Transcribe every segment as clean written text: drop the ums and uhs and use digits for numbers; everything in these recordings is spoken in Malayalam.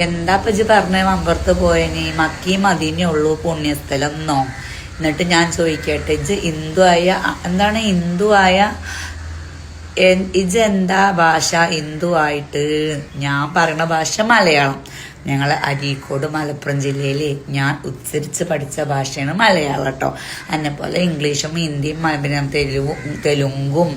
എന്താ ഇജ്ജ് പറഞ്ഞ മമ്പുറത്ത് പോയനി മക്കി മദീനേ ഉള്ളൂ പുണ്യസ്ഥലം എന്നോ? എന്നിട്ട് ഞാൻ ചോദിക്കട്ടെ, ഇജ്ജ് ഹിന്ദുവായ എന്താണ് ഹിന്ദുവായ ഇജ്ജ് എന്താ ഭാഷ ഹിന്ദുവായിട്ട്? ഞാൻ പറയുന്ന ഭാഷ മലയാളം. ഞങ്ങളെ അരീക്കോട് മലപ്പുറം ജില്ലയിൽ ഞാൻ ഉച്ചരിച്ച് പഠിച്ച ഭാഷയാണ് മലയാളം കേട്ടോ. എന്നെപ്പോലെ ഇംഗ്ലീഷും ഹിന്ദിയും തെലുങ്കും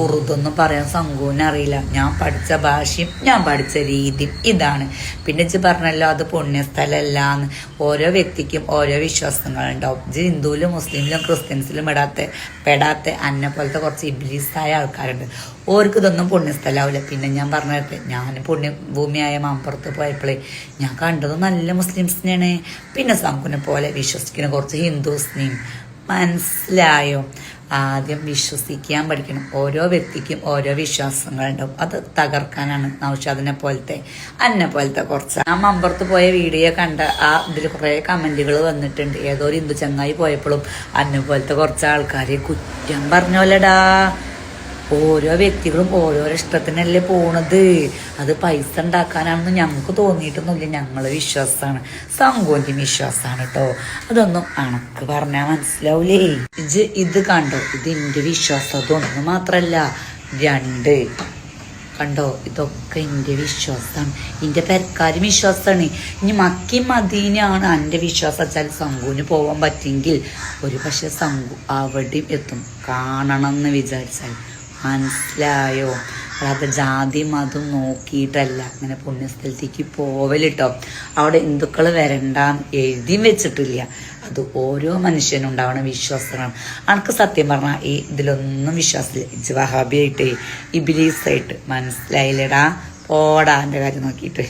ഉറുദൊന്നും പറയാൻ സംഘവും അറിയില്ല. ഞാൻ പഠിച്ച ഭാഷയും ഞാൻ പഠിച്ച രീതിയും ഇതാണ്. പിന്നെ ഇജ്ജ് പറഞ്ഞല്ലോ അത് പുണ്യസ്ഥലമല്ലാന്ന്. ഓരോ വ്യക്തിക്കും ഓരോ വിശ്വാസങ്ങളുണ്ടാവും. ഇജ്ജ് ഹിന്ദുവിലും മുസ്ലിമിലും ക്രിസ്ത്യൻസിലും പെടാത്ത എന്നെ പോലത്തെ കുറച്ച് ഇബ്ലീസായ ആൾക്കാരുണ്ട്. ഓർക്ക് ഇതൊന്നും പുണ്യസ്ഥലാവില്ല. പിന്നെ ഞാൻ പറഞ്ഞത് ഞാൻ പുണ്യഭൂമിയായ മമ്പുറത്ത് പോയപ്പോഴേ ഞാൻ കണ്ടത് നല്ല മുസ്ലിംസിനെയാണ്. പിന്നെ സംഘനെ പോലെ വിശ്വസിക്കുന്ന കുറച്ച് ഹിന്ദുസിനെയും. മനസ്സിലായോ? ആദ്യം വിശ്വസിക്കാൻ പഠിക്കണം. ഓരോ വ്യക്തിക്കും ഓരോ വിശ്വാസങ്ങളുണ്ടാവും. അത് തകർക്കാനാണ് നൗഷാദിനെ പോലത്തെ അന്നെ പോലത്തെ കുറച്ച്. ആ മമ്പുറത്ത് പോയ വീഡിയോ കണ്ട ആ ഇതിൽ കുറെ കമന്റുകൾ വന്നിട്ടുണ്ട്. ഏതോ ഒരു ഹിന്ദു ചങ്ങായി പോയപ്പോഴും അന്നെ പോലത്തെ കുറച്ച് ആൾക്കാരെ കുറ്റം പറഞ്ഞോലടാ. ഓരോ വ്യക്തികളും ഓരോരോ ഇഷ്ടത്തിനല്ലേ പോണത്. അത് പൈസ ഉണ്ടാക്കാനാണെന്ന് ഞങ്ങൾക്ക് തോന്നിയിട്ടൊന്നുമില്ല. ഞങ്ങളെ വിശ്വാസമാണ്, സംഘോന്റെ വിശ്വാസമാണ് കേട്ടോ. അതൊന്നും അണക്ക് പറഞ്ഞാൽ മനസ്സിലാവൂലേ. ഇത് കണ്ടോ, ഇത് എന്റെ വിശ്വാസം. അതൊന്നും മാത്രല്ല, 2 കണ്ടോ, ഇതൊക്കെ എന്റെ വിശ്വാസമാണ്. എന്റെ പെരക്കാരും വിശ്വാസമാണ്. ഇനി മക്കി മദീനയാണ് എന്റെ വിശ്വാസം വെച്ചാൽ സംഘുവിന് പോവാൻ പറ്റെങ്കിൽ ഒരു പക്ഷെ സംഘു അവിടെയും എത്തും കാണണം എന്ന് വിചാരിച്ചാൽ. മനസ്സിലായോ? അല്ലാതെ ജാതി മതം നോക്കിയിട്ടല്ല അങ്ങനെ പുണ്യസ്ഥലത്തേക്ക് പോവലിട്ടോ. അവിടെ ഹിന്ദുക്കൾ വരണ്ടാന്ന് എഴുതിയും വെച്ചിട്ടില്ല. അത് ഓരോ മനുഷ്യനും ഉണ്ടാവണ വിശ്വാസമാണ്. അനക്ക് സത്യം പറഞ്ഞാൽ ഈ ഇതിലൊന്നും വിശ്വാസമില്ല. ഇജ്ജ് വഹാബിയായിട്ട് ഇബ്ലീസായിട്ട് മനസ്സിലായില്ലടാ. പോടാ എൻ്റെ കാര്യം നോക്കിയിട്ട്.